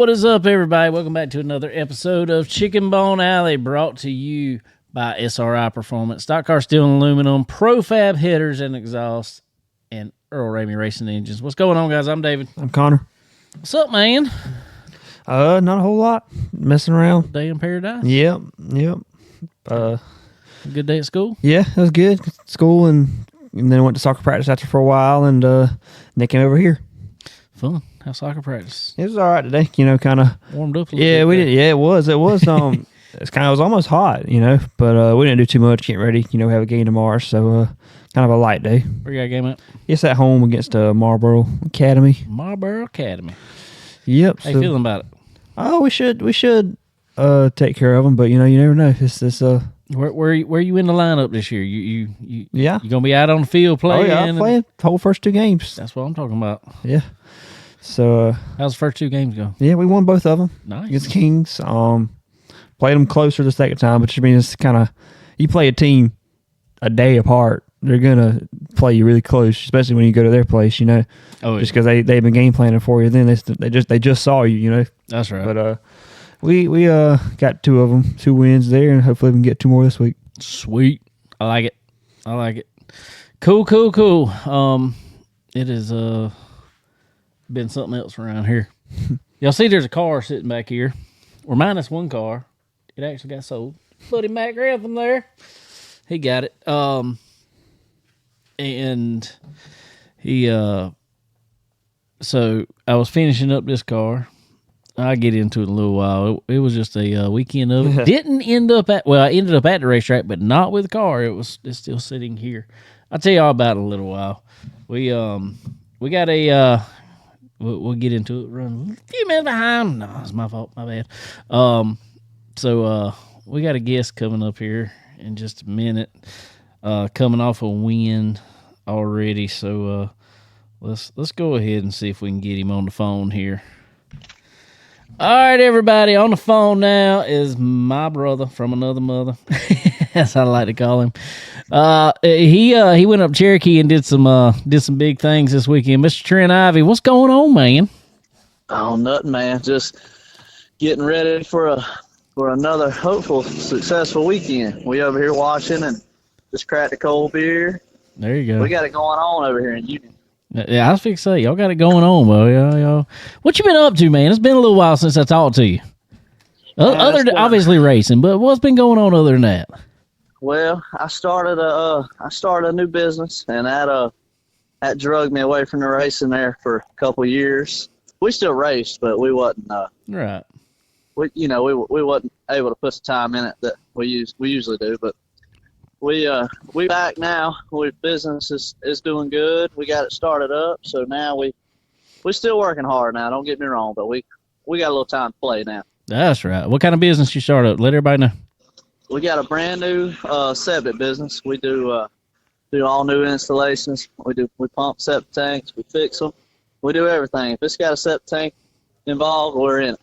What is up, everybody? Welcome back to another episode of Chicken Bone Alley, brought to you by SRI Performance, Stock Car Steel and Aluminum, Profab Headers and Exhaust, and Earl Ramey Racing Engines. What's going on, guys? I'm David. I'm Connor. What's up, man? Not a whole lot. Messing around. Day in paradise? Yep. Good day at school? Yeah, it was good. School and then I went to soccer practice after for a while, and then came over here. Fun. How's soccer practice? It was all right today. Kind of warmed up a little bit. Yeah, we did. Yeah, it was. It was. It was almost hot. But we didn't do too much. Getting ready. We have a game tomorrow, so kind of a light day. Where you got a game at? It's at home against Marlboro Academy. Marlboro Academy. Yep. How you feeling about it? Oh, we should take care of them, but you never know. It's Where you in the lineup this year? You gonna be out on the field playing? Oh yeah, I'm playing the whole first two games. That's what I'm talking about. Yeah. So how's the first two games go? Yeah, we won both of them. Nice. Against Kings. Played them closer the second time, but it's kind of, you play a team a day apart, they're gonna play you really close, especially when you go to their place. Oh, yeah. Just because they've been game planning for you. Then they just saw you. That's right. But we got two of them, 2 wins there, and hopefully we can get 2 more this week. Sweet. I like it. Cool. It has been something else around here. Y'all see there's a car sitting back here. We're minus one car. It actually got sold. Buddy Matt Grantham there. He got it. And he so I was finishing up this car. I'll get into it in a little while. It was just a weekend of it. Didn't end up I ended up at the racetrack, but not with the car. It's still sitting here. I'll tell you all about it in a little while. We got a we'll get into it. Run a few minutes behind. No, it's my fault. My bad. So we got a guest coming up here in just a minute. Coming off a win already. So let's go ahead and see if we can get him on the phone here. All right, everybody, on the phone now is my brother from another mother. That's how I like to call him. He went up Cherokee and did some big things this weekend. Mr. Trent Ivey, what's going on, man? Oh, nothing, man. Just getting ready for another hopeful, successful weekend. We over here watching and just cracked a cold beer. There you go. We got it going on over here in Union. Yeah, I was fixing to say, y'all got it going on, bro. Y'all. What you been up to, man? It's been a little while since I talked to you. Other than obviously racing, but what's been going on other than that? Well, I started a new business, and that drugged me away from the racing there for a couple of years. We still raced, but we wasn't right. We wasn't able to put the time in it that we usually do, but we back now. Business is doing good. We got it started up, so now we still working hard now. Don't get me wrong, but we got a little time to play now. That's right. What kind of business you start up? Let everybody know. We got a brand new septic business. We do all new installations. We pump septic tanks. We fix them. We do everything. If it's got a septic tank involved, we're in it.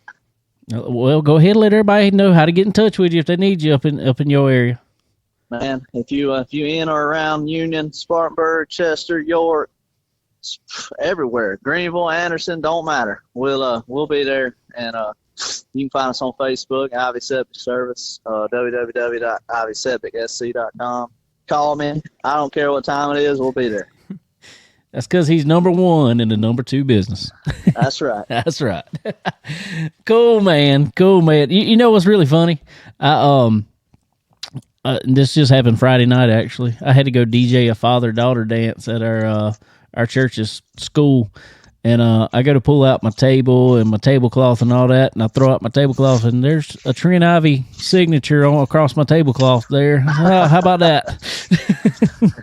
Well, go ahead and let everybody know how to get in touch with you if they need you up in your area. Man, if you in or around Union, Spartanburg, Chester, York, everywhere, Greenville, Anderson, don't matter. We'll be there, and you can find us on Facebook, Ivy Septic Service, www.ivysepticsc.com. Call me. I don't care what time it is. We'll be there. That's because he's number one in the number 2 business. That's right. That's right. Cool, man. You know what's really funny? This just happened Friday night, actually. I had to go DJ a father-daughter dance at our church's school, and I go to pull out my table and my tablecloth and all that, and I throw out my tablecloth, and there's a Trent Ivey signature across my tablecloth there. How about that?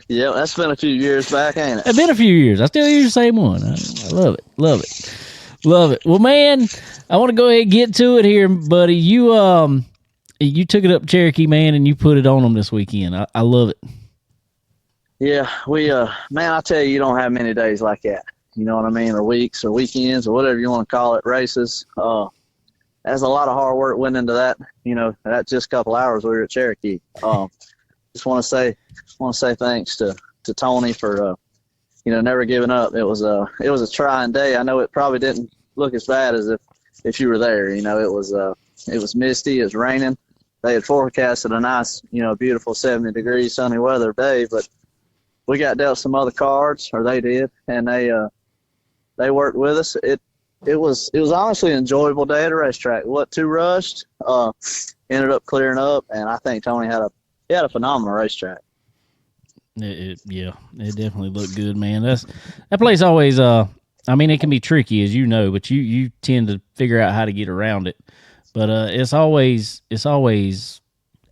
Yeah, that's been a few years back, ain't it? It's been a few years. I still use the same one. I love it. Well, man, I want to go ahead and get to it here, buddy. You took it up Cherokee, man, and you put it on them this weekend. I love it. Yeah, man, I tell you don't have many days like that. You know what I mean? Or weeks or weekends or whatever you want to call it, races. There's a lot of hard work went into that. That just a couple hours we were at Cherokee. Just want to say thanks to Tony for, never giving up. It was a trying day. I know it probably didn't look as bad as if you were there. You know, it was misty, it was raining. They had forecasted a nice, beautiful 70-degree sunny weather day, but we got dealt some other cards, or they did, and they worked with us. It was honestly an enjoyable day at a racetrack. What too rushed, ended up clearing up, and I think Tony had a phenomenal racetrack. It definitely looked good, man. That place always. I mean, it can be tricky, as you know, but you tend to figure out how to get around it. But it's always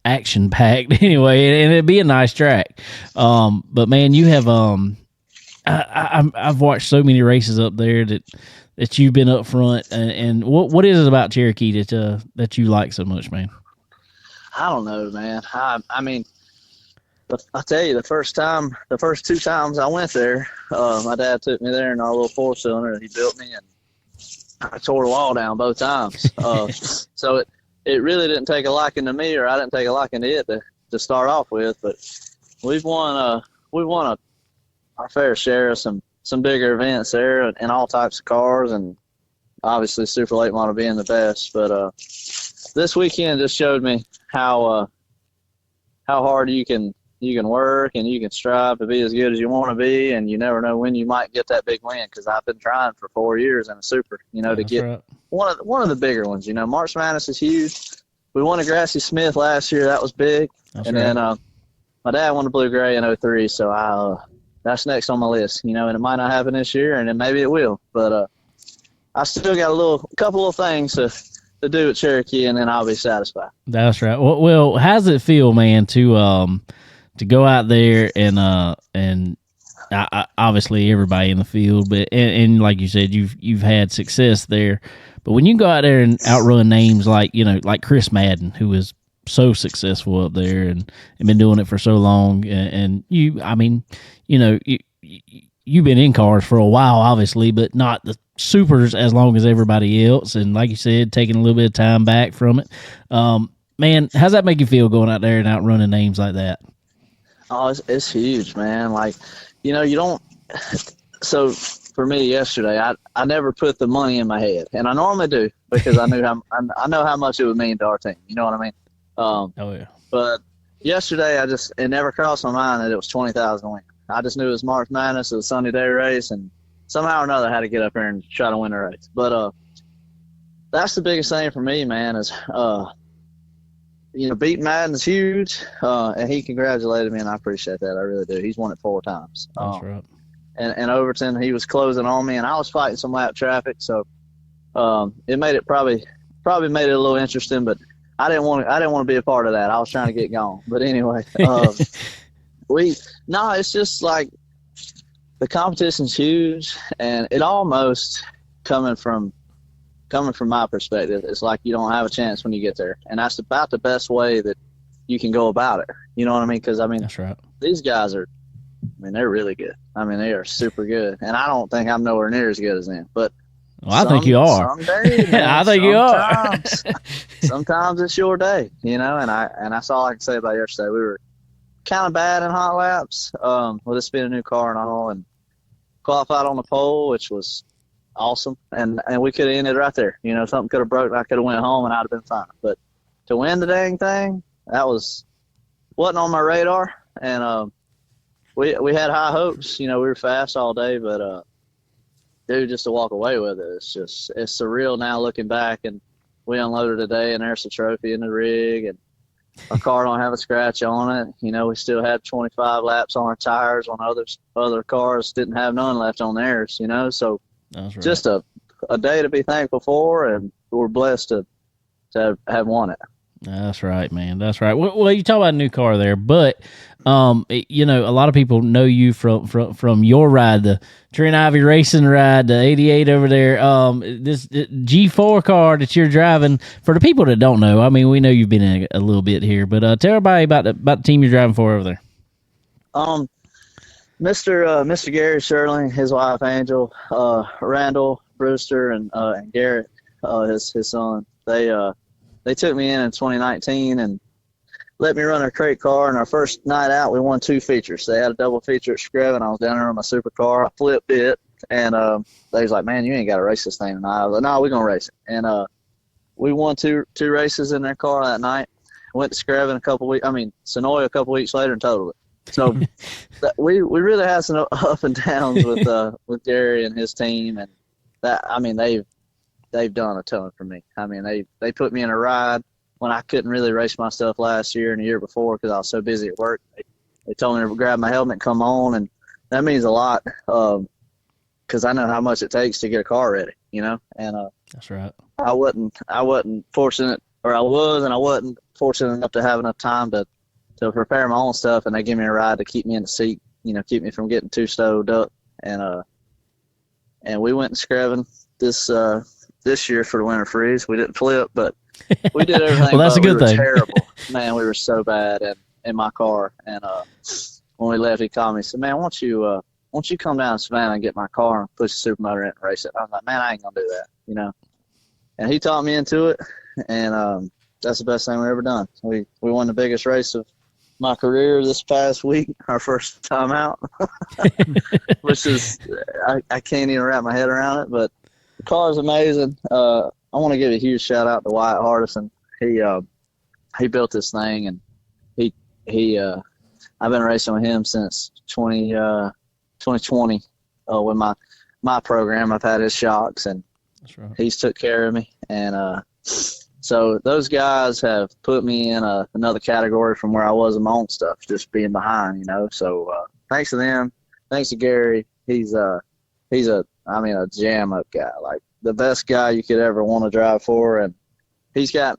action packed anyway, and it'd be a nice track. But man, you have I've watched so many races up there that you've been up front, and what is it about Cherokee that you like so much, man? I don't know, man. I mean, I'll tell you, the first 2 times I went there, my dad took me there in our little 4-cylinder that he built me, and I tore the wall down both times. So it really didn't take a liking to me, or I didn't take a liking to it to start off with. But we've won our fair share of some bigger events there, and all types of cars, and obviously Super Late Model being the best. But this weekend just showed me how hard you can work and you can strive to be as good as you want to be, and you never know when you might get that big win, because I've been trying for 4 years in a Super, to get right. one of the bigger ones. March Madness is huge. We won a Grassy Smith last year. That was big. That's and right. Then my dad won a Blue Gray in 03, so that's next on my list, and it might not happen this year, and then maybe it will. But I still got a couple of things to do at Cherokee, and then I'll be satisfied. That's right. Well, how does it feel, man, to go out there and obviously everybody in the field, but and like you said, you've had success there. But when you go out there and outrun names like Chris Madden, who is so successful up there and been doing it for so long, and you've been in cars for a while, obviously, but not the supers as long as everybody else. And like you said, taking a little bit of time back from it. Man, how's that make you feel going out there and outrunning names like that? Oh, it's huge, man. You don't. So for me yesterday, I never put the money in my head, and I normally do, because I know how much it would mean to our team. You know what I mean? Oh yeah. But yesterday, it never crossed my mind that it was 20,000 win. I just knew it was March Madness, it was a Sunday day race, and somehow or another I had to get up there and try to win the race. But that's the biggest thing for me, man, is beating Madden's huge, and he congratulated me, and I appreciate that. I really do. He's won it 4 times. That's right. And Overton, he was closing on me, and I was fighting some lap traffic, so it made it probably made it a little interesting, but I didn't want to be a part of that. I was trying to get gone. But anyway, it's just like the competition's huge, and it almost coming from my perspective, it's like you don't have a chance when you get there, and that's about the best way that you can go about it. You know what I mean? Because that's right. These guys they're really good. They are super good, and I don't think I'm nowhere near as good as them. But I think you are. Someday, man, I think you are. Sometimes it's your day, and that's all I can say about yesterday. We were kind of bad in hot laps, with this being a new car and all, and qualified on the pole, which was awesome, and we could have ended right there. Something could have broke, I could have went home, and I'd have been fine. But to win the dang thing, that wasn't on my radar, and we had high hopes. We were fast all day, but dude, just to walk away with it, it's surreal now looking back. And we unloaded today, and there's the trophy in the rig, and our car don't have a scratch on it. We still had 25 laps on our tires when other cars didn't have none left on theirs. So. That's right. Just a day to be thankful for, and we're blessed to have won it. That's right, man. That's right. Well, you talk about a new car there, but a lot of people know you from your ride, the Trent Ivey racing ride, the 88 over there. This G4 car that you're driving. For the people that don't know, we know you've been in a little bit here, but tell everybody about the team you're driving for over there. Mr. Gary Sherling, his wife Angel, Randall Brewster, and Garrett, his son. They took me in 2019 and let me run their crate car. And our first night out, we won 2 features. They had a double feature at Screv, and I was down there on my supercar. I flipped it, and they was like, "Man, you ain't got to race this thing." And I was like, "No, we're gonna race it." And we won two races in their car that night. Went to Screven Sonoy a couple weeks later and totaled it. So we really had some up and downs with Gary and his team, and they've done a ton for me. I mean, they put me in a ride when I couldn't really race myself last year and the year before because I was so busy at work. They told me to grab my helmet and come on, and that means a lot because I know how much it takes to get a car ready, and that's right. I wasn't fortunate, or I was, and I wasn't fortunate enough to have enough time to prepare my own stuff, and they give me a ride to keep me in the seat, keep me from getting too stowed up, and we went to Screven this year for the winter freeze. We didn't flip, but we did everything. Well, that's a good thing. Terrible, man. We were so bad in my car, and when we left, he called me and said, "Man, won't you come down to Savannah and get my car and push the supermotor in and race it?" I was like, "Man, I ain't gonna do that," And he taught me into it, and that's the best thing we ever done. We won the biggest race of my career this past week, our first time out, which is I can't even wrap my head around it. But the car is amazing. I want to give a huge shout out to Wyatt Hardison. He built this thing, and he I've been racing with him since 2020 with my program. I've had his shocks, and that's right. He's took care of me, and so those guys have put me in another category from where I was in my own stuff, just being behind, So thanks to them, thanks to Gary. He's a jam up guy, like the best guy you could ever want to drive for, and we got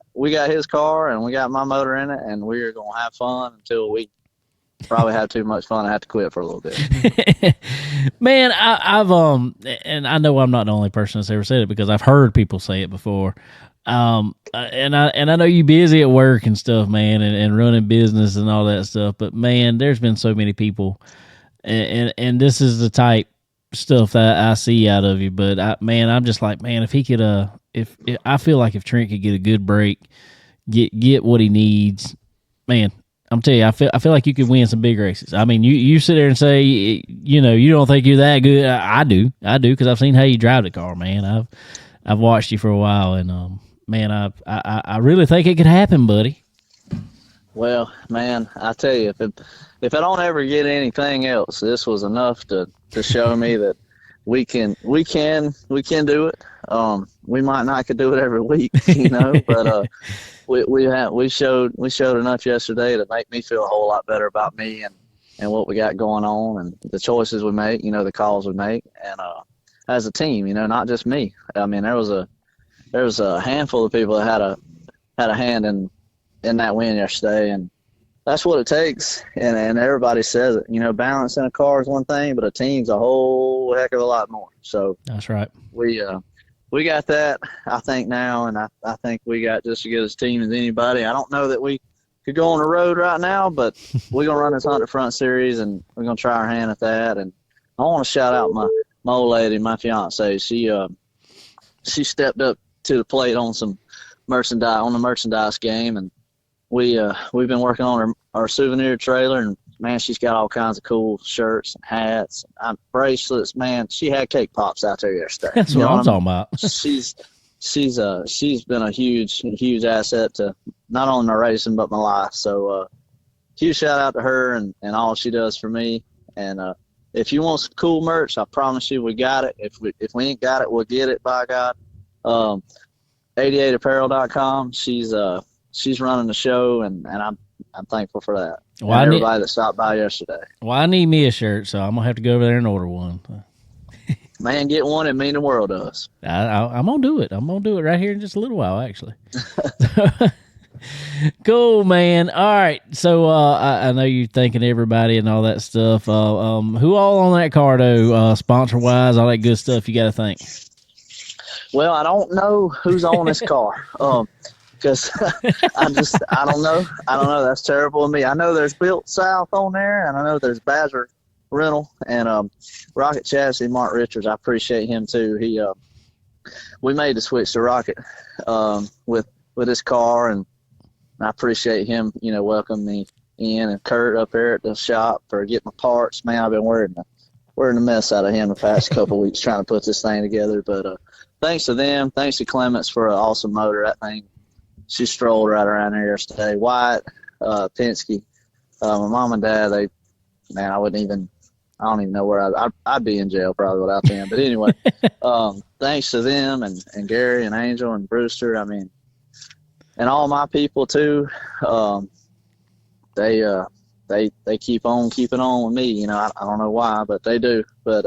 his car and we got my motor in it, and we're gonna have fun until we probably have too much fun and have to quit for a little bit. Man, I've and I know I'm not the only person that's ever said it because I've heard people say it before. And I know you busy at work and stuff, man, and running business and all that stuff. But man, there's been so many people, and this is the type stuff that I see out of you. But I'm just like, man, if he could, if I feel like if Trent could get a good break, get what he needs, man. I'm telling you, I feel like you could win some big races. I mean, you sit there and say, you don't think you're that good. I do, because I've seen how you drive the car, man. I've watched you for a while, and man, I really think it could happen, buddy. Well, man, I tell you, if I don't ever get anything else, this was enough to show me that we can do it. We might not could do it every week, but we showed enough yesterday to make me feel a whole lot better about me and what we got going on and the choices we make, the calls we make, and as a team, not just me. I mean, there was a handful of people that had a hand in that win yesterday, and that's what it takes. And everybody says it. Balance in a car is one thing, but a team's a whole heck of a lot more. So that's right. We got that, I think, now, and I think we got just as good a team as anybody. I don't know that we could go on the road right now, but we're going to run this 100 Front Series, and we're going to try our hand at that. And I want to shout out my old lady, my fiance. She stepped up to the plate on some merchandise game, and we've been working on our souvenir trailer, and man, she's got all kinds of cool shirts and hats and bracelets. Man, she had cake pops out there yesterday. That's what I'm talking about. She's been a huge asset to not only my racing but my life. So huge shout out to her and all she does for me. And if you want some cool merch, I promise you we got it. If we ain't got it, we'll get it, by God. 88apparel.com. She's running the show, and I'm thankful for that. Well, and everybody that stopped by yesterday. Well, I need me a shirt, so I'm gonna have to go over there and order one. Man, get one. It mean the world to us. I'm gonna do it. I'm gonna do it right here in just a little while, actually. Cool, man. All right. So I know you're thanking everybody and all that stuff. Who all on that car, though? Sponsor wise, all that good stuff. You got to thank. Well, I don't know who's on this car. Because I don't know. That's terrible of me. I know there's Built South on there, and I know there's Badger Rental and Rocket Chassis. Mark Richards, I appreciate him too. We made the switch to Rocket with his car, and I appreciate him. Welcoming me in, and Kurt up there at the shop for getting my parts. Man, I've been worried we're in a mess out of him the past couple weeks trying to put this thing together. But thanks to them, thanks to Clements for an awesome motor. That thing, she strolled right around here yesterday. Wyatt, Penske, my mom and dad, I don't even know where I'd be in jail probably without them. But anyway, thanks to them and Gary and Angel and Brewster, I mean, and all my people too. They keep on keeping on with me. You know, I don't know why, but they do. But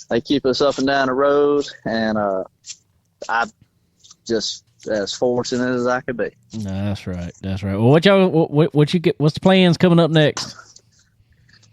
they keep us up and down the road, and I'm just as fortunate as I could be. No, that's right. That's right. Well, what you get? What's the plans coming up next?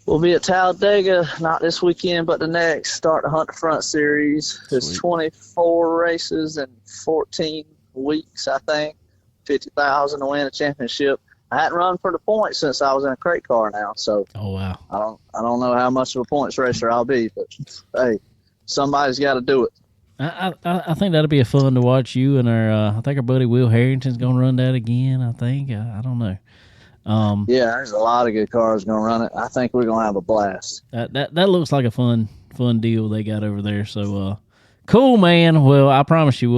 We'll be at Talladega, not this weekend, but the next. Start the Hunt the Front Series. There's 24 races in 14 weeks, I think. 50,000 to win a championship. I hadn't run for the points since I was in a crate car now, so oh wow, I don't know how much of a points racer I'll be, but hey, somebody's got to do it. I think that'll be a fun to watch you and I think our buddy Will Harrington's gonna run that again. I think I don't know. Yeah, there's a lot of good cars gonna run it. I think we're gonna have a blast. That looks like a fun deal they got over there. So cool, man. Well, I promise you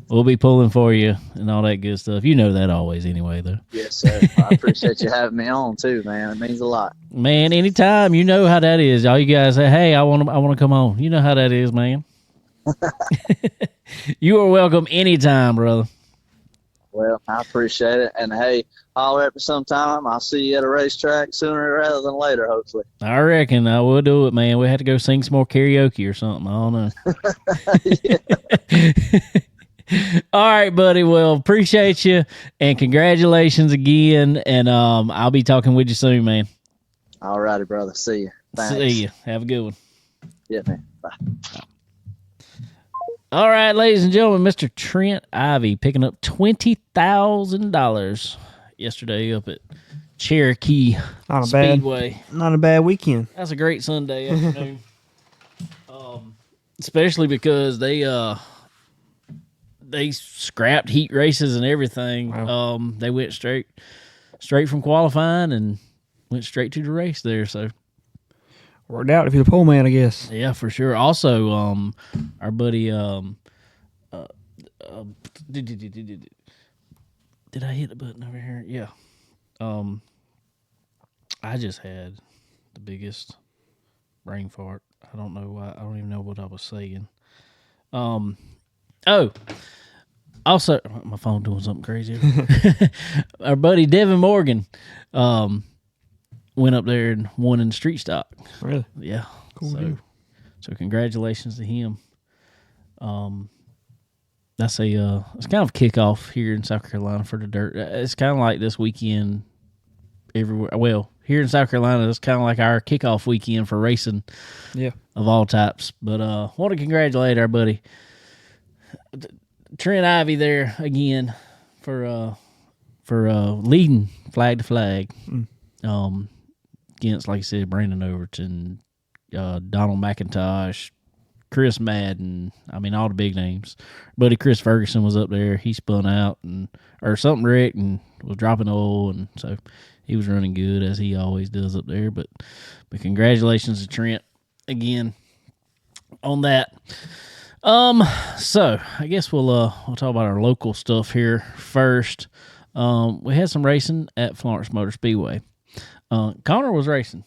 we'll be pulling for you and all that good stuff. You know that always anyway, though. Yes, sir. I appreciate you having me on too, man. It means a lot. Man, anytime. You know how that is. All you guys say, hey, I want to come on. You know how that is, man. You are welcome anytime, brother. Well, I appreciate it. And hey, holler at me sometime. I'll see you at a racetrack sooner rather than later, hopefully. I reckon I will do it, man. We have to go sing some more karaoke or something. I don't know. All right, buddy. Well, appreciate you and congratulations again. And I'll be talking with you soon, man. All righty, brother. See you. Thanks. See you. Have a good one. Yeah, man. Bye. All right, ladies and gentlemen, Mr. Trent Ivey picking up $20,000 yesterday up at Cherokee Speedway. Not a bad weekend. That's a great Sunday afternoon. Especially because they scrapped heat races and everything. Wow. They went straight from qualifying and went straight to the race there. So worked out if you're the pole man, I guess. Yeah, for sure. Also, our buddy, did I hit the button over here? Yeah. I just had the biggest brain fart. I don't know why. I don't even know what I was saying. Also, my phone doing something crazy. Our buddy Devin Morgan went up there and won in street stock. Really? Yeah. Cool. So congratulations to him. That's it's kind of a kickoff here in South Carolina for the dirt. It's kind of like this weekend everywhere. Well, here in South Carolina, it's kind of like our kickoff weekend for racing. Yeah. Of all types. But want to congratulate our buddy Trent Ivey there again for leading flag to flag. Against, like I said, Brandon Overton, Donald McIntosh, Chris Madden. I mean, all the big names. Buddy Chris Ferguson was up there. He spun out or something wrecked and was dropping oil, and so he was running good as he always does up there. But congratulations to Trent again on that. So I guess we'll talk about our local stuff here first. We had some racing at Florence Motor Speedway. Connor was racing.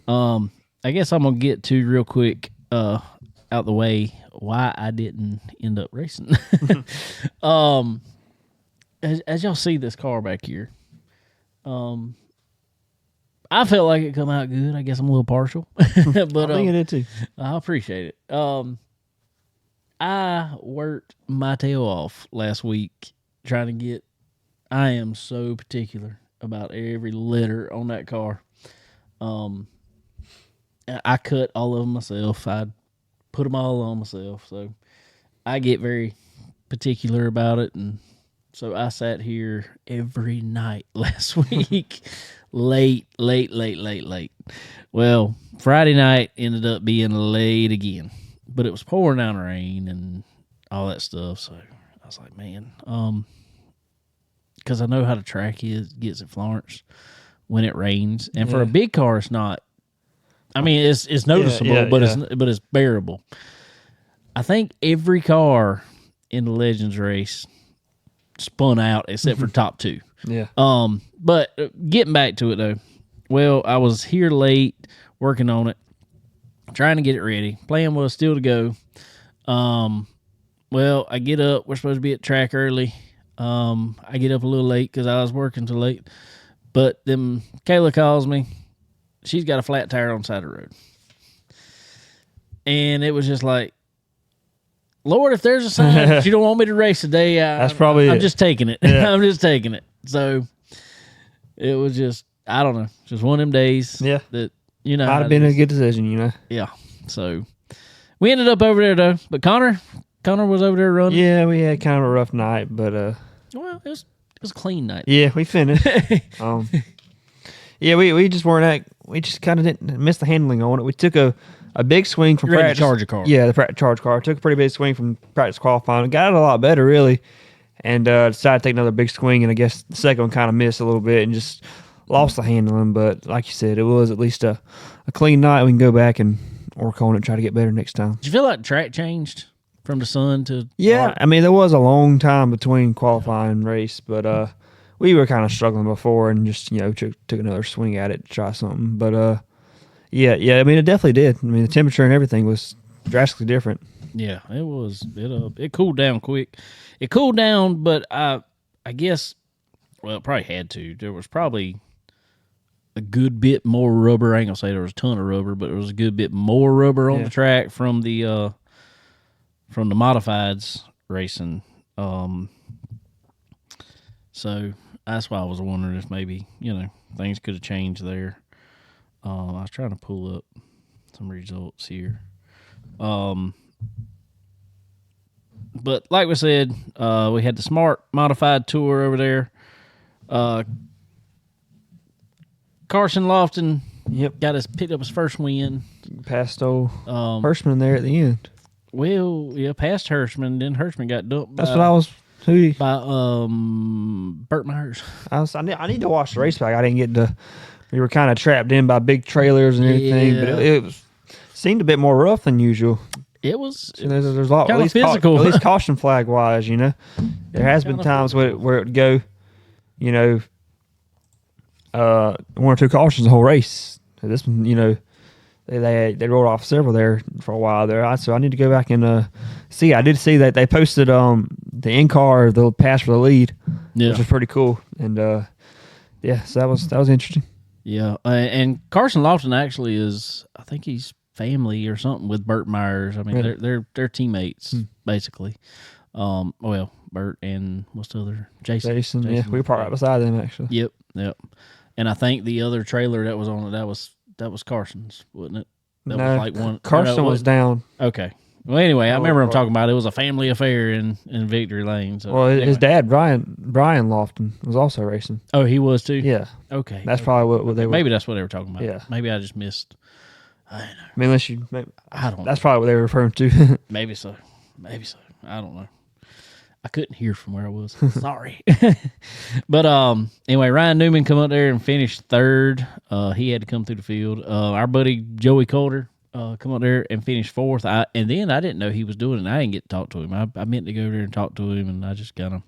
I guess I'm gonna get to real quick out the way why I didn't end up racing. As y'all see this car back here, I felt like it come out good. I guess I'm a little partial, but I think it did too. I appreciate it. I worked my tail off last week trying to get. I am so particular about every letter on that car. I cut all of them myself. I put them all on myself. So I get very particular about it. And so I sat here every night last week, late. Well, Friday night ended up being late again, but it was pouring down rain and all that stuff. So I was like, man, because I know how the track gets at Florence when it rains. And for a big car, it's not I mean, it's noticeable, but it's bearable. I think every car in the Legends race spun out except for top two. Yeah. But getting back to it though, well, I was here late working on it, trying to get it ready. Plan was still to go. Well, I get up. We're supposed to be at track early. I get up a little late because I was working too late. But then Kayla calls me. She's got a flat tire on the side of the road. And it was just like, Lord, if there's a sign that you don't want me to race today, I'm just taking it. Yeah. I'm just taking it. So it was just, I don't know, just one of them days. Yeah. That, might have been a good decision, Yeah. So we ended up over there though. But Connor was over there running. Yeah, we had kind of a rough night, but well, it was a clean night. Yeah, we finished. Yeah, we just weren't we just kind of didn't miss the handling on it. We took a big swing from practice. Charge car. Yeah, the charge car. Took a pretty big swing from practice qualifying. Got it a lot better, really, and decided to take another big swing. And I guess the second one kind of missed a little bit and just lost the handling. But like you said, it was at least a clean night. We can go back and work on it and try to get better next time. Did you feel like the track changed from the sun to? Yeah, I mean, there was a long time between qualifying and race, but we were kind of struggling before and just, took another swing at it to try something. But, yeah, I mean, it definitely did. I mean, the temperature and everything was drastically different. Yeah, it was. It cooled down quick. It cooled down, but I guess, well, it probably had to. There was probably a good bit more rubber. I ain't going to say there was a ton of rubber, but there was a good bit more rubber on the track from the modifieds racing. So that's why I was wondering if maybe, things could have changed there. I was trying to pull up some results here. But like we said, we had the Smart Modified Tour over there. Carson Lofton picked up his first win. Passed old Hirschman there at the end. Well, yeah, past Hirschman. Then Hirschman got dumped. That's what I was... By Burt Myers. I need to watch the race back. I didn't get to... We were kind of trapped in by big trailers and everything, but it seemed a bit more rough than usual. It was. There's a lot, kind of physical. At least caution flag wise, There has been times where it would go, one or two cautions the whole race. This one, they rolled off several there for a while there. So I need to go back and see. I did see that they posted the in-car, the pass for the lead, which was pretty cool. And so that was interesting. Yeah, and Carson Lofton actually is, I think he's family or something with Burt Myers. I mean, they're teammates basically. Well, Burt and what's the other? Jason. Yeah, we were right beside them actually. Yep. And I think the other trailer that was on it, that was Carson's, wasn't it? That was like one. Carson was down. Okay. Well, anyway, I remember him talking about it was a family affair in Victory Lane. So well, his dad, Brian Lofton, was also racing. Oh, he was too? Yeah. Okay. That's probably what they were. Maybe that's what they were talking about. Yeah. Maybe I just missed. I don't know. I mean, I don't know. That's probably what they were referring to. Maybe so. I don't know. I couldn't hear from where I was. Sorry. But anyway, Ryan Newman come up there and finished third. He had to come through the field. Our buddy Joey Coulter come up there and finished fourth. And then I didn't know he was doing it. And I didn't get to talk to him. I meant to go there and talk to him, and I just I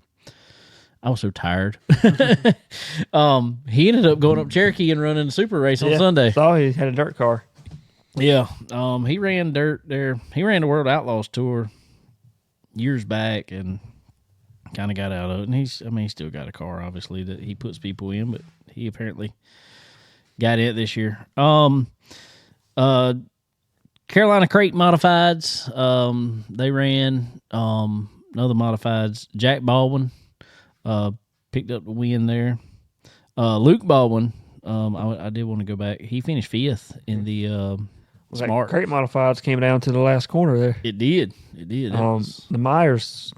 was so tired. He ended up going up Cherokee and running the super race on Sunday. Saw he had a dirt car. Yeah. He ran dirt there. He ran the World Outlaws Tour years back and kind of got out of it. And he's still got a car, obviously, that he puts people in, but he apparently got it this year. Carolina Crate Modifieds, they ran another Modifieds. Jack Baldwin picked up the win there. Luke Baldwin, I did want to go back. He finished fifth in the Smart. Crate Modifieds came down to the last corner there. It did. The Myers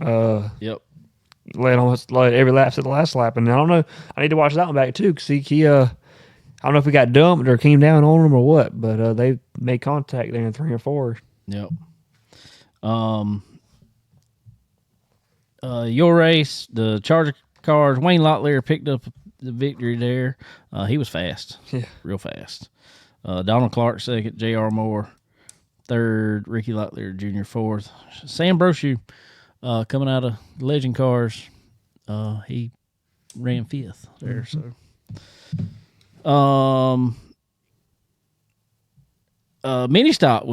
yep. led every lap to the last lap, and I don't know. I need to watch that one back too, because he I don't know if he got dumped or came down on him or what, but they made contact there in 3 or 4. Yep. Your race, the Charger cars, Wayne Locklear picked up the victory there. He was fast. Yeah. Real fast. Donald Clark second, J.R. Moore third, Ricky Locklear Jr. fourth. Sam Brochu coming out of Legend Cars, he ran fifth there. So, mini stock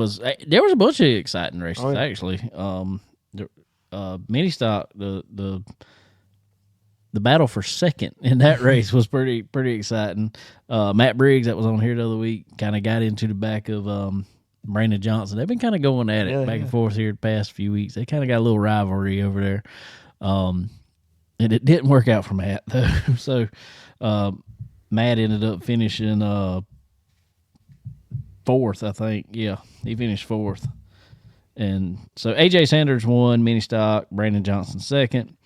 there was a bunch of exciting races actually. Mini stock, the battle for second in that race was pretty exciting. Matt Briggs, that was on here the other week, kind of got into the back of Brandon Johnson. They've been kind of going at it back and forth here the past few weeks. They kind of got a little rivalry over there. And it didn't work out for Matt, though. So Matt ended up finishing fourth, I think. Yeah, he finished fourth. And so A.J. Sanders won mini stock, Brandon Johnson second.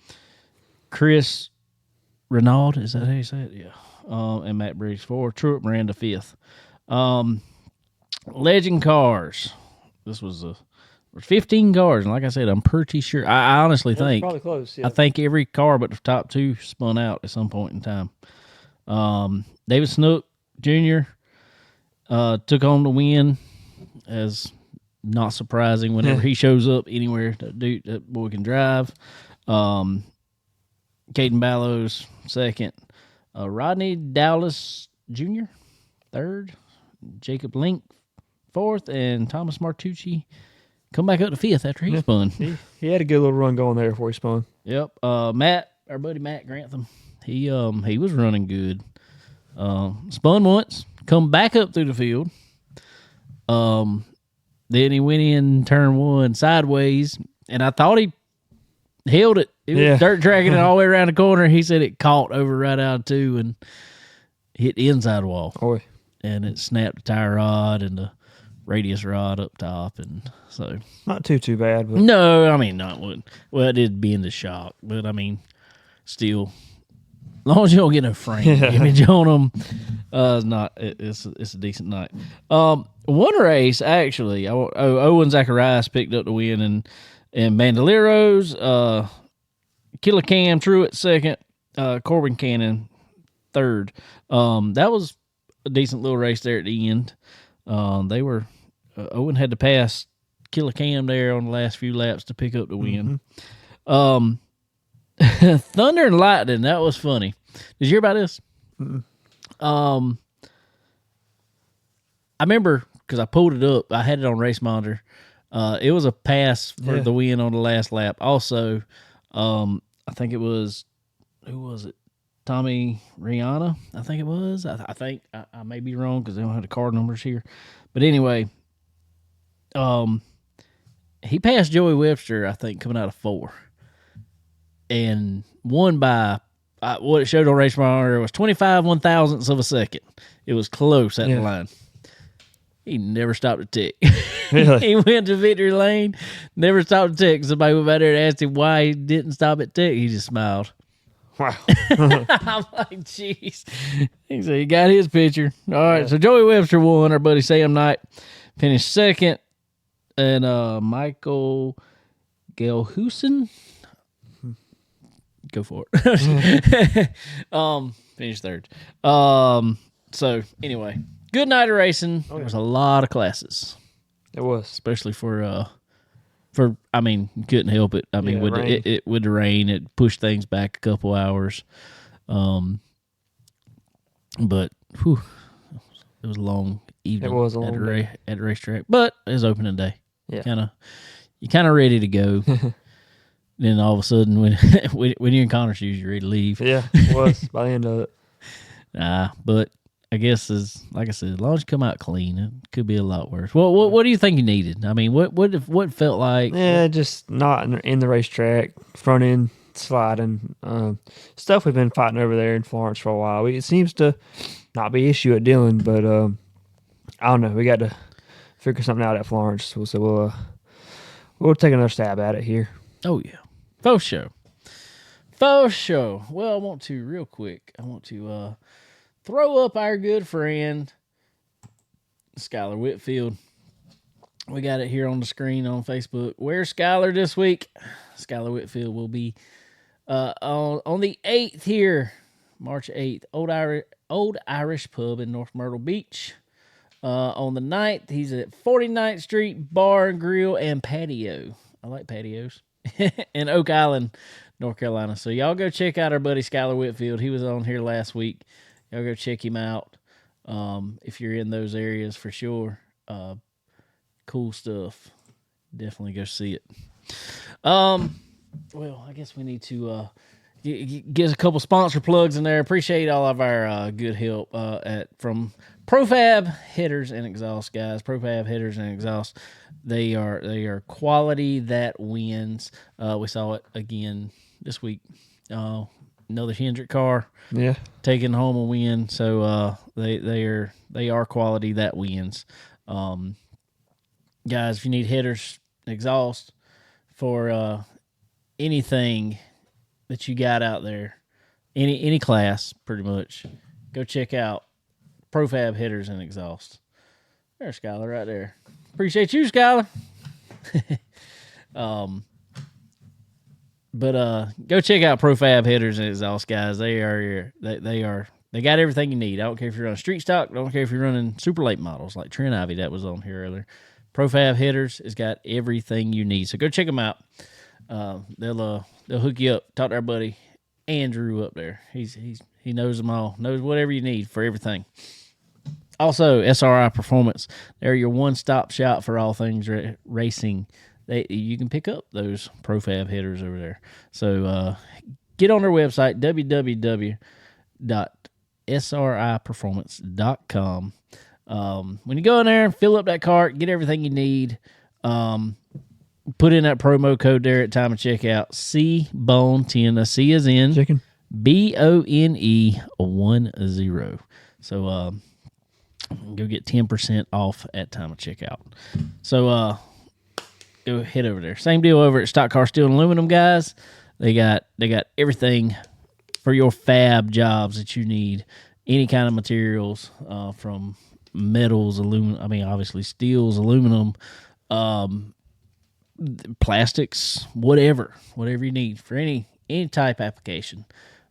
Chris Renaud, is that how you say it? Yeah. And Matt Briggs fourth. Truett Miranda fifth. Legend Cars. This was 15 cars, and like I said, I'm pretty sure. I honestly think probably close. Yeah. I think every car but the top two spun out at some point in time. David Snook Jr. Took on the win, as not surprising whenever he shows up anywhere. That boy can drive. Caden Ballows second. Rodney Dowlis Jr. third. Jacob Link fourth, and Thomas Martucci come back up to fifth after he spun. He had a good little run going there before he spun. Yep. Matt, our buddy Matt Grantham, he was running good. Spun once, come back up through the field. Then he went in turn one sideways, and I thought he held it. It was dirt tracking it all the way around the corner. He said it caught over right out of two and hit the inside wall. Oh. And it snapped the tire rod and the radius rod up top, and so not too bad. But. No, I mean not one. Well, it did be in the shock, but I mean, still, as long as you don't get no frame image on them, it's a decent night. One race actually, Owen Zacharias picked up the win, and Bandoleros, Killer Cam Truett second, Corbin Cannon third. That was a decent little race there at the end. They were Owen had to pass Killer Cam there on the last few laps to pick up the win. Thunder and Lightning, that was funny. Did you hear about this? I remember because I pulled it up. I had it on Race Monitor. It was a pass for the win on the last lap. Also, I think it was, who was it? Tommy Rihanna, I think it was. I think I may be wrong because they don't have the car numbers here. But anyway, he passed Joey Webster, I think, coming out of 4. And won by, what it showed on Race Monitor was 25 1,000ths of a second. It was close at the line. He never stopped a tick. Really? He went to victory lane, never stopped a tick. Somebody went back there and asked him why he didn't stop at tick. He just smiled. Wow. I'm like, jeez. He said he got his picture. All right, so Joey Webster won. Our buddy Sam Knight finished second. And Michael Gelhusen, go for it. Finished third. So anyway, good night of racing. There was a lot of classes. It was, especially for I mean, couldn't help it. I mean, with the rain, it pushed things back a couple hours. But whew, it was a long evening. It was a long day at the racetrack, but it was opening day. Yeah, you're kind of ready to go. Then all of a sudden, when you're in Connor's shoes, you're ready to leave. Yeah, it was by the end of it. But I guess like I said, as long as you come out clean, it could be a lot worse. What do you think you needed? I mean, what felt like? Yeah, just not in the racetrack, front end sliding, stuff we've been fighting over there in Florence for a while. It seems to not be an issue at Dillon, but I don't know. We got to figure something out at Florence, so we'll take another stab at it here. Oh yeah, faux show. Well, I want to real quick. I want to throw up our good friend Skylar Whitfield. We got it here on the screen on Facebook. Where's Skylar this week? Skylar Whitfield will be on the 8th here, March 8th, Old Irish Pub in North Myrtle Beach. On the 9th, he's at 49th Street Bar and Grill and Patio. I like patios. In Oak Island, North Carolina. So y'all go check out our buddy Skylar Whitfield. He was on here last week. Y'all go check him out if you're in those areas for sure. Cool stuff. Definitely go see it. Well, I guess we need to get a couple sponsor plugs in there. Appreciate all of our good help from Profab Headers and Exhaust, guys. Profab Headers and Exhaust. They are quality that wins. We saw it again this week. Another Hendrick car, taking home a win. So they are quality that wins. Guys, if you need headers, exhaust for anything that you got out there, any class, pretty much, go check out Profab Headers and Exhaust. There's Skylar right there. Appreciate you, Skylar. But go check out Profab Headers and Exhaust, guys. They got everything you need. I don't care if you're running street stock. I don't care if you're running super late models like Trent Ivey that was on here earlier. Profab Headers has got everything you need. So go check them out. They'll hook you up. Talk to our buddy Andrew up there. He knows them all. Knows whatever you need for everything. Also, SRI Performance. They're your one-stop shop for all things racing. You can pick up those Profab headers over there. So get on their website, www.sriperformance.com. When you go in there, fill up that cart, get everything you need. Put in that promo code there at time of checkout. CBONE10. A C is in chicken. BONE10. So go get 10% off at time of checkout. So go head over there. Same deal over at Stock Car Steel and Aluminum, guys. They got everything for your fab jobs that you need. Any kind of materials from metals, aluminum. I mean, obviously steels, aluminum, plastics, whatever you need for any type application,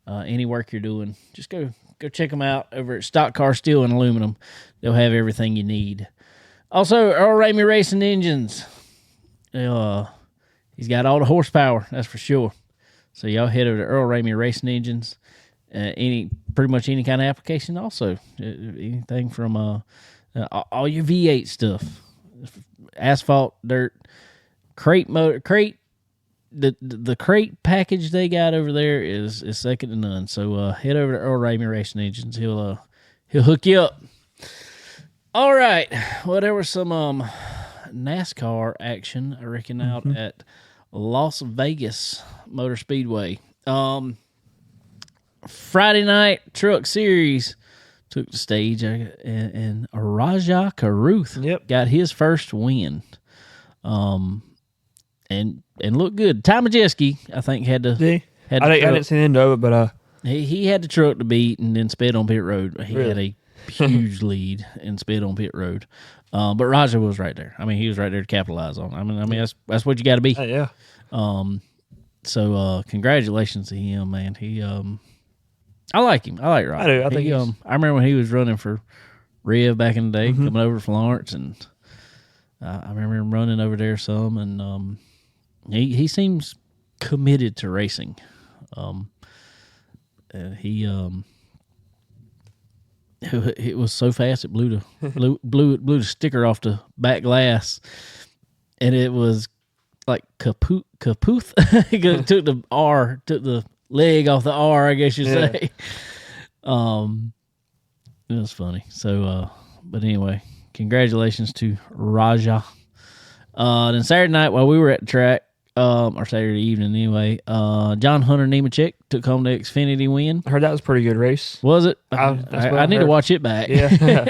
any work you're doing. Just go check them out over at Stock Car Steel and Aluminum. They'll have everything you need. Also, Earl Ramey Racing Engines. He's got all the horsepower, that's for sure. So y'all head over to Earl Ramey Racing Engines. Pretty much any kind of application. Also, anything from all your V8 stuff, asphalt, dirt, crate motor, the crate package they got over there is second to none. So head over to Earl Ramey Racing Engines. He'll hook you up. All right. Well, there was some NASCAR action, I reckon, out at Las Vegas Motor Speedway. Friday night Truck Series took the stage, and Rajah Caruth got his first win. And looked good. Ty Majeski, I think, had to. I didn't see the end of it, but he had the truck to beat and then sped on pit road. He had a huge lead and sped on pit road. But Rajah was right there. I mean, he was right there to capitalize on. I mean that's what you got to be. Yeah. So congratulations to him, man. He I like him. I like Rajah. I do. I think I remember when he was running for Rev back in the day, coming over to Florence, and I remember him running over there some, and he seems committed to racing. It was so fast it blew the sticker off the back glass, and it was like kaput. Took the leg off the R, I guess you'd say. It was funny. So, but anyway, congratulations to Rajah. Then Saturday night while we were at the track, or Saturday evening anyway, John Hunter Nemechek took home the Xfinity win. I heard that was a pretty good race. Was it? I need to watch it back. Yeah.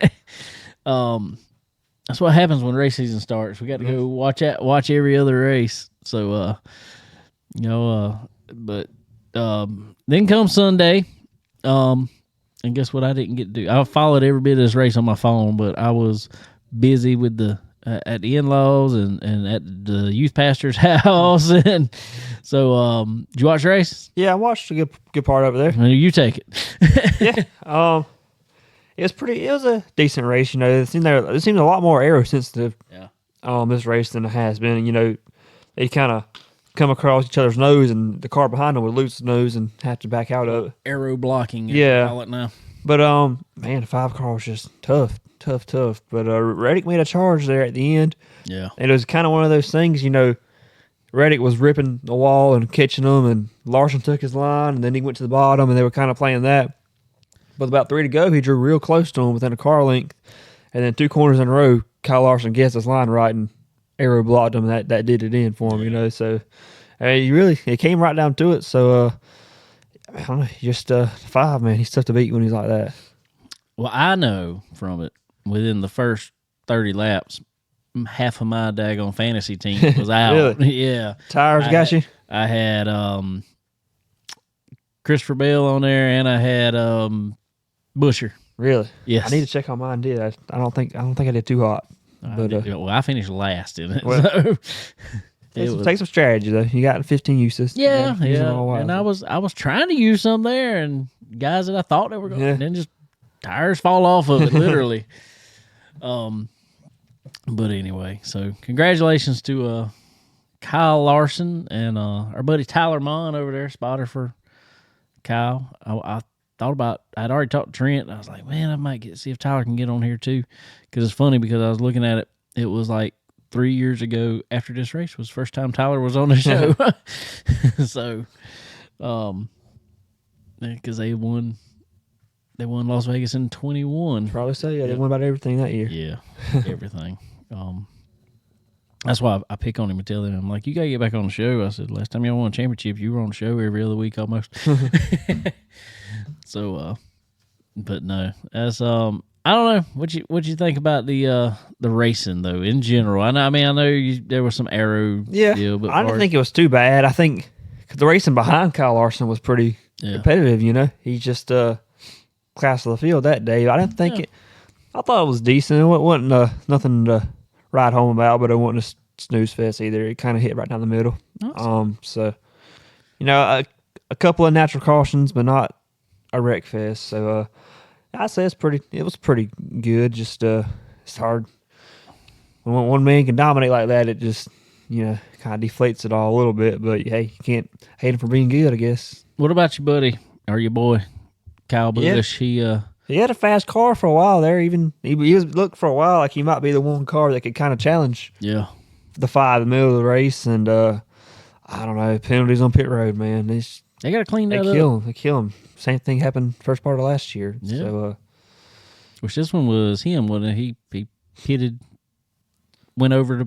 That's what happens when race season starts. We got to go watch every other race. So, but then comes Sunday, and guess what? I didn't get to do. I followed every bit of this race on my phone, but I was busy with at the in-laws and at the youth pastor's house, and so did you watch the race? Yeah, I watched a good part over there. You take it. Yeah. It was a decent race. It seemed a lot more aero sensitive. Yeah. This race than it has been. They kind of come across each other's nose, and the car behind them would lose the nose and have to back out of it. Aero blocking. Yeah. Call it now. But man, the 5 car was just tough. But Reddick made a charge there at the end. Yeah. And it was kind of one of those things. Reddick was ripping the wall and catching them, and Larson took his line, and then he went to the bottom, and they were kind of playing that. With about 3 to go, he drew real close to him within a car length, and then 2 corners in a row, Kyle Larson guessed his line right, and aero blocked him. That did it in for him, So it came right down to it. So I don't know, just 5, man. He's tough to beat when he's like that. Well, I know from it within the first 30 laps, half of my daggone fantasy team was out. Really? Yeah. Tires got you? I had Christopher Bell on there, and I had Busher. Really? Yes. I need to check on mine. Did I don't think I did too hot. But I finished last in it. Well, take some strategy though. You got 15 uses. Yeah. And I was trying to use some there, and guys that I thought they were going, and then just tires fall off of it, literally. But anyway, so congratulations to Kyle Larson and our buddy Tyler Mon over there, spotter for Kyle. I thought about, I'd already talked to Trent. I was like, man, I might see if Tyler can get on here too. Because it's funny, because I was looking at it. It was like 3 years ago after this race was the first time Tyler was on the show. So, because they won Las Vegas in 21. Probably so. Yeah, they won about everything that year. Yeah, everything. That's why I pick on him and tell him, I'm like, you got to get back on the show. I said, last time y'all won a championship, you were on the show every other week almost. So, but no, that's I don't know what you think about the racing though in general. I know there was some aero deal, but I didn't think it was too bad. I think the racing behind Kyle Larson was pretty competitive. He just class of the field that day. I didn't think it. I thought it was decent. It wasn't nothing to ride home about, but it wasn't a snooze fest either. It kind of hit right down the middle. Awesome. So a couple of natural cautions, but not a wreck fest. So I say it was pretty good. Just it's hard when one man can dominate like that. It just kind of deflates it all a little bit. But hey, you can't hate him for being good, I guess. What about your buddy or your boy Kyle Busch? He had a fast car for a while there. Even he was looked for a while like he might be the one car that could kind of challenge the 5 in the middle of the race. And I don't know, penalties on pit road, man. They got to clean that up. They kill him. Same thing happened first part of last year. Yeah. So, which this one was him, wasn't it? He pitted, went over the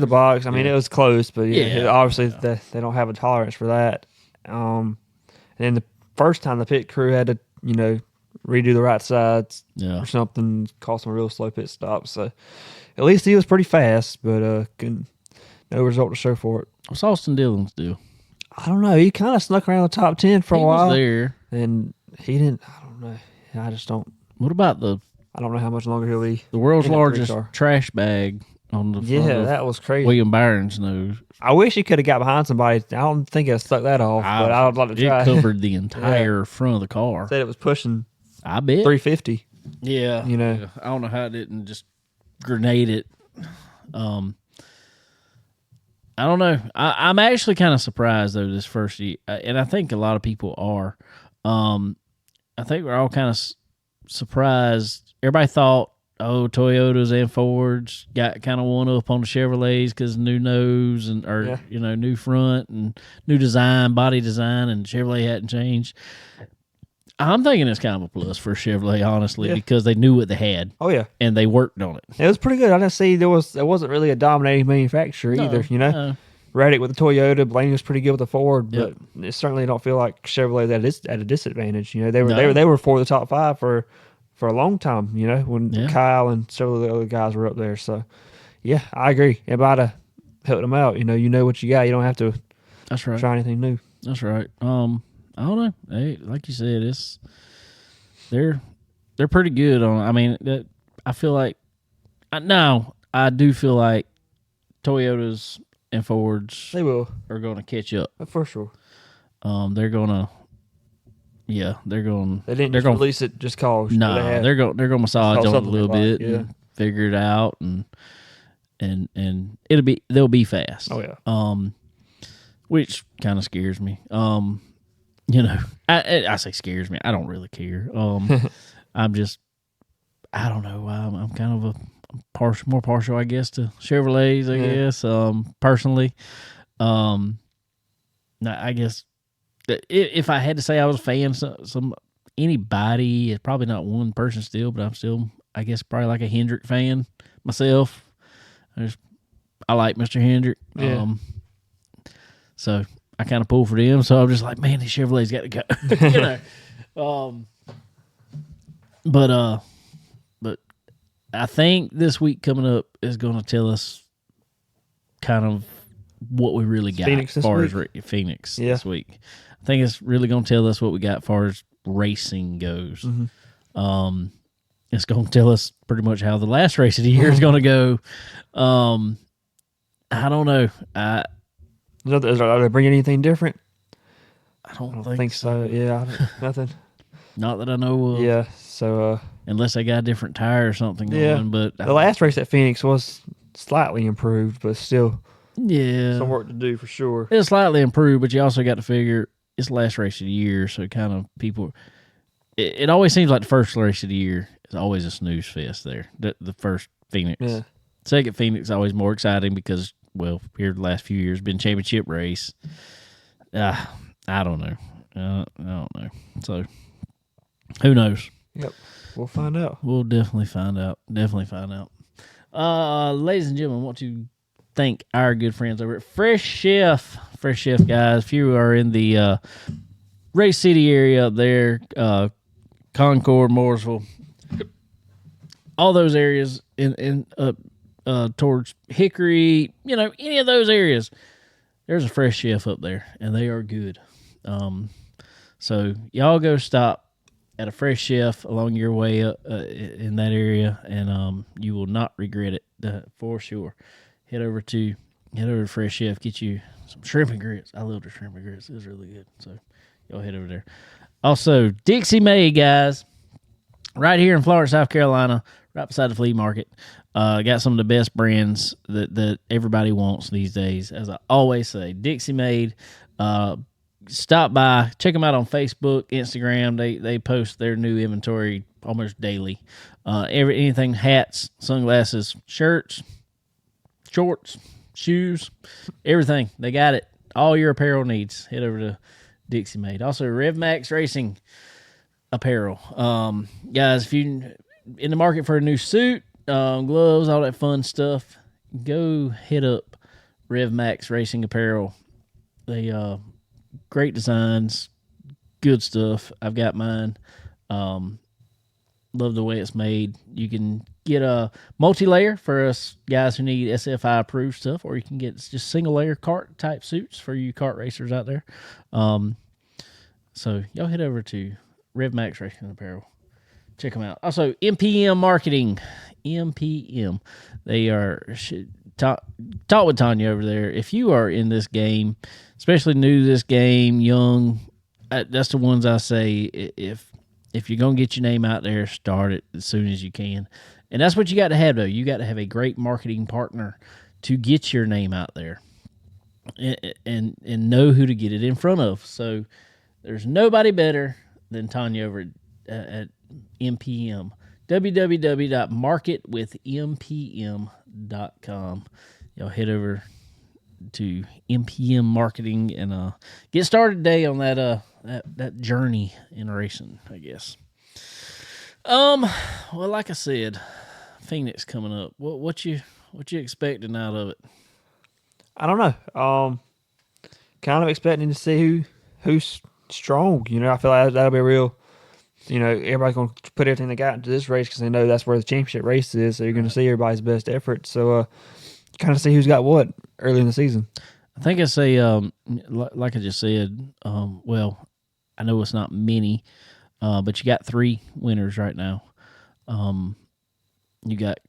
box. I mean, it was close, but obviously they don't have a tolerance for that. And then the first time the pit crew had to, redo the right sides or something, caused some real slow pit stops. So at least he was pretty fast, but no result to show for it. What's Austin Dillon's deal? I don't know. He kind of snuck around the top 10 for a while. He was there. And he didn't, I don't know. I just don't. What about I don't know how much longer he'll be. The world's largest trash bag on the front of that was crazy. William Byron's nose. I wish he could have got behind somebody. I don't think it stuck that off, but I would like to try. It covered the entire front of the car. Said it was pushing, I bet, 350. Yeah. I don't know how it didn't just grenade it. I don't know. I'm actually kind of surprised, though, this first year. And I think a lot of people are. I think we're all kind of surprised. Everybody thought, Toyotas and Fords got kind of one up on the Chevrolets because new nose new front and new design, body design, and Chevrolet hadn't changed. I'm thinking it's kind of a plus for Chevrolet, honestly, because they knew what they had. Oh yeah, and they worked on it. It was pretty good. I didn't see there wasn't really a dominating manufacturer either. No. Reddick with the Toyota, Blaney was pretty good with the Ford, but it certainly don't feel like Chevrolet that is at a disadvantage. They were for the top 5 for a long time. When Kyle and several of the other guys were up there. So yeah, I agree. It might have helped them out. You know what you got. You don't have to. That's right. Try anything new. That's right. I don't know. Hey, like you said, they're pretty good on. I mean, I feel like I do feel like Toyotas and Fords are going to catch up for sure. They're going to Yeah, they're going. They didn't they're just going release it just cause. No, they're going to massage on it a little bit, yeah. and figure it out, and they'll be fast. Oh yeah. Which kind of scares me. I say scares me. I don't really care. I don't know. I'm kind of more partial, I guess, to Chevrolets. I guess personally. I guess if I had to say I was a fan, anybody, it's probably not one person still, but I'm still, I guess, probably like a Hendrick fan myself. I like Mr. Hendrick. Yeah. So I kind of pull for them. So I'm just like, man, these Chevrolets got to go. But I think this week coming up is going to tell us kind of what we really got Phoenix as far as Phoenix this week. I think it's really going to tell us what we got as far as racing goes. Mm-hmm. It's going to tell us pretty much how the last race of the year is going to go. I don't know. Are they bringing anything different? I don't think so. Yeah, nothing. Not that I know of. Yeah, so unless they got a different tire or something going. But the last race at Phoenix was slightly improved, but still some work to do for sure. It's slightly improved, but you also got to figure it's the last race of the year, so kind of people. It always seems like the first race of the year is always a snooze fest there. The first Phoenix. Yeah. Second Phoenix is always more exciting because, well, here the last few years been championship race. I don't know. I don't know. So, who knows? Yep. We'll find out. We'll definitely find out. Ladies and gentlemen, I want to thank our good friends over at Fresh Chef. Fresh Chef, guys. If you are in the Race City area up there, Concord, Mooresville, all those areas in towards Hickory, any of those areas, there's a Fresh Chef up there, and they are good. So y'all go stop at a Fresh Chef along your way in that area, and you will not regret it for sure. Head over to Fresh Chef, get you some shrimp and grits. I love the shrimp and grits. It was really good. So y'all head over there. Also, Dixie May, guys, right here in Florence, South Carolina, right beside the flea market. Got some of the best brands that everybody wants these days. As I always say, Dixie Made. Stop by, check them out on Facebook, Instagram. They post their new inventory almost daily. Anything, hats, sunglasses, shirts, shorts, shoes, everything. They got it. All your apparel needs. Head over to Dixie Made. Also, RevMax Racing apparel. Guys, if you're in the market for a new suit, gloves, all that fun stuff, go hit up RevMax Racing apparel. They great designs, good stuff. I've got mine. Love the way it's made. You can get a multi-layer for us guys who need SFI approved stuff, or you can get just single layer kart type suits for you kart racers out there. So y'all head over to RevMax Racing Apparel. Check them out. Also, MPM Marketing. MPM. They are talk with Tanya over there. If you are in this game, especially new to this game, young, that's the ones I say. If you're gonna get your name out there, start it as soon as you can. And that's what you got to have, though. You got to have a great marketing partner to get your name out there, and know who to get it in front of. So there's nobody better than Tanya over at MPM. www.marketwithmpm.com. Y'all head over to MPM Marketing and get started today on that journey in racing, I guess. Well, like I said, Phoenix coming up. What you expecting out of it? I don't know. Kind of expecting to see who's strong. I feel like that'll be a real. Everybody's going to put everything they got into this race because they know that's where the championship race is. So you're going to see everybody's best effort. So kind of see who's got what early in the season. I think it's like I just said, well, I know it's not many, but you got 3 winners right now. You got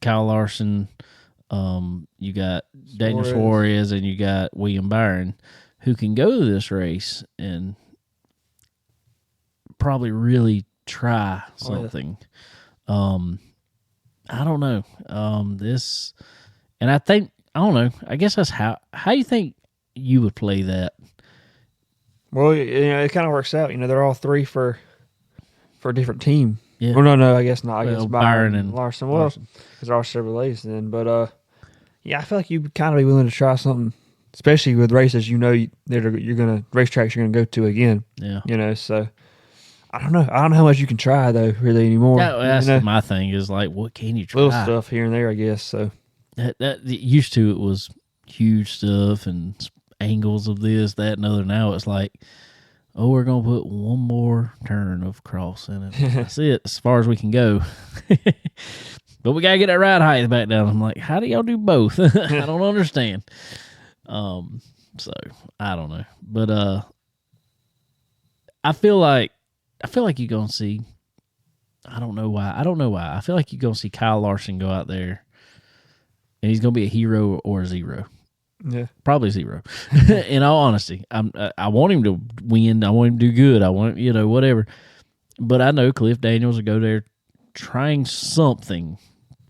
Kyle Larson, you got Daniel Suarez, and you got William Byron, who can go to this race and probably really try something. I don't know. This, and I think, I don't know. I guess that's how you think you would play that. Well, it kind of works out. They're all three for a different team. Yeah. Well, no, I guess not. I guess Byron and Larson. Well, because they're all Chevrolets then. But yeah, I feel like you'd kind of be willing to try something, especially with races you're gonna racetracks you're gonna go to again. Yeah. So I don't know. I don't know how much you can try though, really anymore. That's my thing. Is like, what can you try? Little stuff here and there, I guess. So that used to, it was huge stuff and angles of this, that, and other. Now it's like, oh, we're gonna put one more turn of cross in it. That's it, as far as we can go. But we gotta get that ride height back down. I'm like, how do y'all do both? I don't understand. So I don't know, but I feel like you're gonna see. I don't know why. I feel like you're gonna see Kyle Larson go out there, and he's gonna be a hero or a zero. Yeah, probably zero. In all honesty, I want him to win. I want him to do good. I want whatever. But I know Cliff Daniels will go there trying something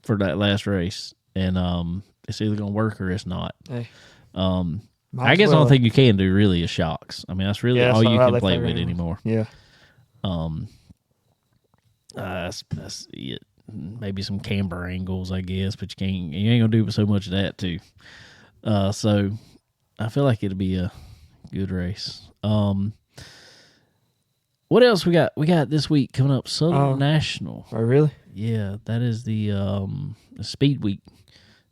for that last race, and it's either gonna work or it's not. Hey. I guess the only thing you can do really is shocks. I mean, that's really all you can play with anymore. Yeah. That's it. Maybe some camber angles, I guess, but you ain't gonna do so much of that too. So I feel like it'll be a good race. What else we got? We got this week coming up, Southern National. Oh, really? Yeah, that is the Speed Week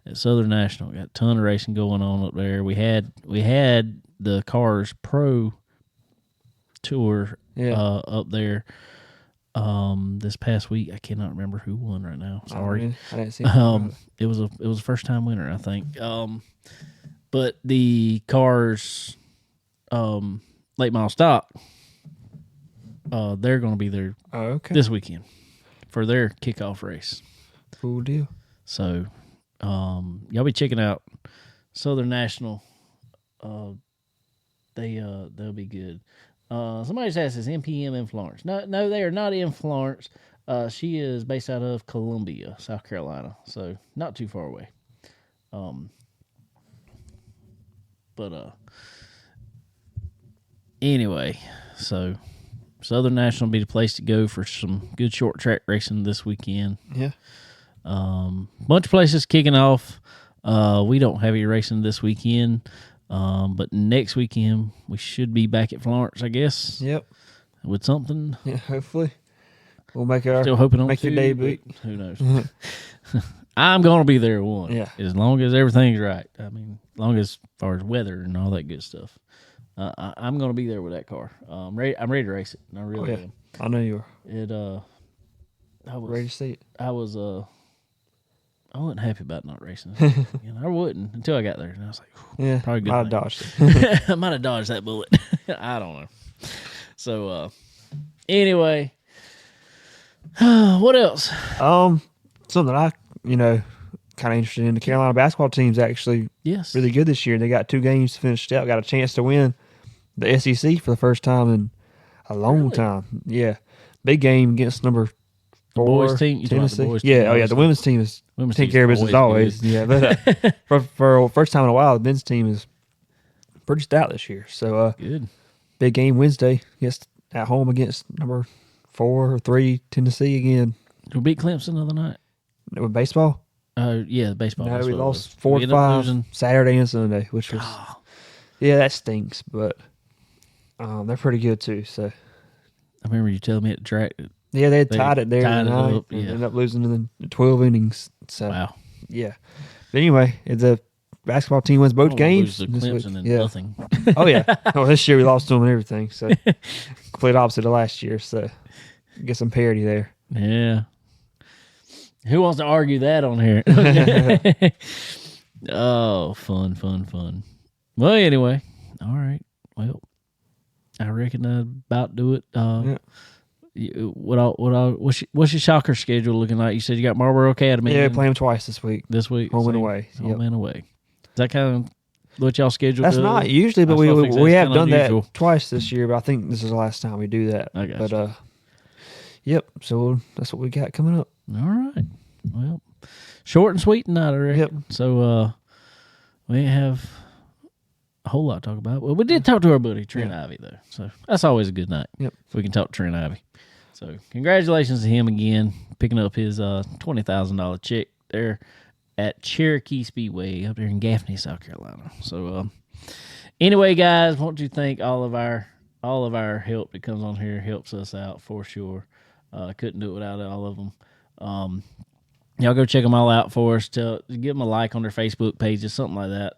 at Southern National. Got a ton of racing going on up there. We had the Cars Pro Tour up there this past week. I cannot remember who won right now. Sorry. I didn't see it was a first time winner, I think. But the Cars late model stock, they're going to be there this weekend for their kickoff race. Cool deal. So y'all be checking out Southern National. They'll be good. Somebody says, is NPM in Florence? No, they are not in Florence. She is based out of Columbia, South Carolina, so not too far away. But anyway, so Southern National will be the place to go for some good short track racing this weekend. Yeah. Bunch of places kicking off. We don't have any racing this weekend. But next weekend we should be back at Florence, I guess. Yep. With something. Yeah, hopefully. We'll make your debut. Who knows? I'm gonna be there one. Yeah. As long as everything's right. I mean, as far as weather and all that good stuff. I'm gonna be there with that car. I'm ready to race it. I really am. I know you are. I was ready to see it. I wasn't happy about not racing. I wouldn't until I got there, and I was like, "Yeah, probably good." Might have dodged it. I might have dodged that bullet. I don't know. So, anyway, what else? Something I kind of interested in. The Carolina basketball team's actually really good this year. They got 2 games finished out. Got a chance to win the SEC for the first time in a long time. Yeah, big game against number 4 boys team. Tennessee. The boys team. The women's team is taking care of business always. Yeah, but for first time in a while, the men's team is pretty stout this year. So good. Big game Wednesday at home against number 4 or 3 Tennessee again. Did we beat Clemson the other night? With baseball? Yeah, the baseball. No, we lost 4-5 Saturday and Sunday, which was that stinks. But they're pretty good too. So I remember you telling me at the track. Yeah, they tied it there tonight. Up, yeah. Ended up losing in the 12 innings. So, wow. Yeah. But anyway, the basketball team wins both games. Lose to Clemson and nothing. Oh, yeah. This year we lost to them and everything. So, complete opposite of last year. So, get some parity there. Yeah. Who wants to argue that on here? Oh, fun. Well, anyway. All right. Well, I reckon I about do it. What's your soccer schedule looking like? You said you got Marlboro Academy. Yeah, playing them twice this week. Home and away. Home and away. Is that kind of what y'all schedule? That's not usually, but we have done that twice this year. But I think this is the last time we do that. I got but you. Yep. So that's what we got coming up. All right. Well, short and sweet tonight, I reckon. Yep. So we didn't have a whole lot to talk about. Well, we did talk to our buddy Trent Ivey though, so that's always a good night. Yep. If we can talk to Trent Ivey. So congratulations to him again, picking up his $20,000 check there at Cherokee Speedway up there in Gaffney, South Carolina. So anyway, guys, want to thank all of our help that comes on here, helps us out for sure. Couldn't do it without all of them. Y'all go check them all out for us. Give them a like on their Facebook pages, something like that.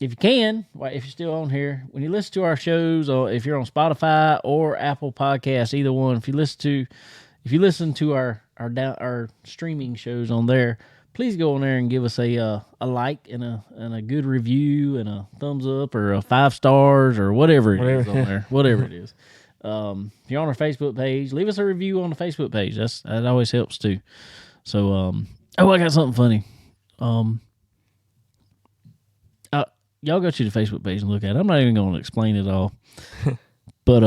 If you can, if you're still on here, when you listen to our shows, or if you're on Spotify or Apple Podcasts, either one, if you listen to our streaming shows on there, please go on there and give us a like and a good review and a thumbs up or a 5 stars or whatever it is on there, whatever it is. If you're on our Facebook page, leave us a review on the Facebook page. That always helps too. So, I got something funny. Y'all go to the Facebook page and look at it. I'm not even going to explain it all. But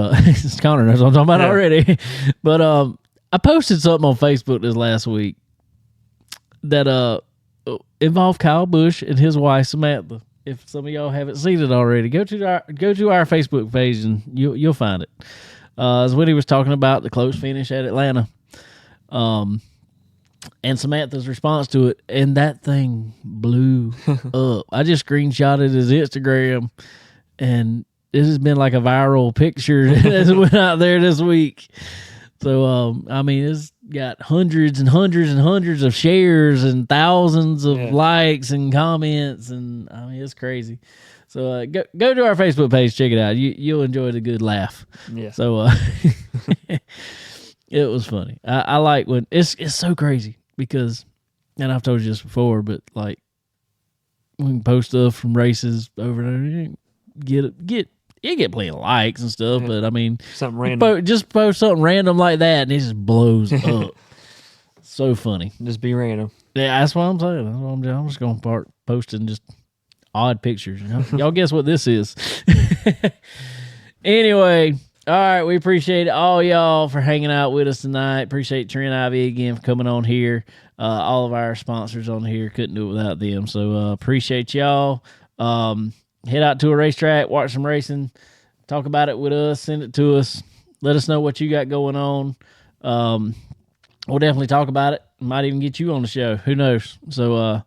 Connor knows what I'm talking about already. But I posted something on Facebook this last week that involved Kyle Busch and his wife Samantha. If some of y'all haven't seen it already, go to our Facebook page and you'll find it. It's when he was talking about the close finish at Atlanta. And Samantha's response to it, and that thing blew up. I just screenshotted his Instagram, and this has been like a viral picture that went out there this week. So, it's got hundreds and hundreds and hundreds of shares and thousands of likes and comments, and it's crazy. So, go to our Facebook page, check it out. You'll enjoy the good laugh. Yeah. So, it was funny. I like when it's so crazy because, and I've told you this before, but like we can post stuff from races over there, you get plenty of likes and stuff, but something random. Just post something random like that, and it just blows up. So funny. Just be random. Yeah, that's what I'm saying. That's what I'm just gonna start posting just odd pictures. Y'all guess what this is? Anyway. All right, we appreciate all y'all for hanging out with us tonight. Appreciate Trent Ivey again for coming on here. All of our sponsors on here, couldn't do it without them. So appreciate y'all. Head out to a racetrack, watch some racing, talk about it with us, send it to us. Let us know what you got going on. We'll definitely talk about it. Might even get you on the show. Who knows? So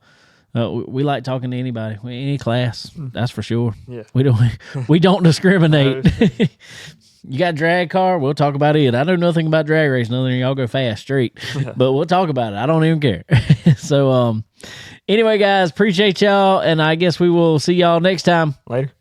we like talking to anybody, any class. That's for sure. Yeah. We don't discriminate. You got a drag car? We'll talk about it. I know nothing about drag racing other than y'all go fast straight, but we'll talk about it. I don't even care. So, anyway, guys, appreciate y'all, and I guess we will see y'all next time. Later.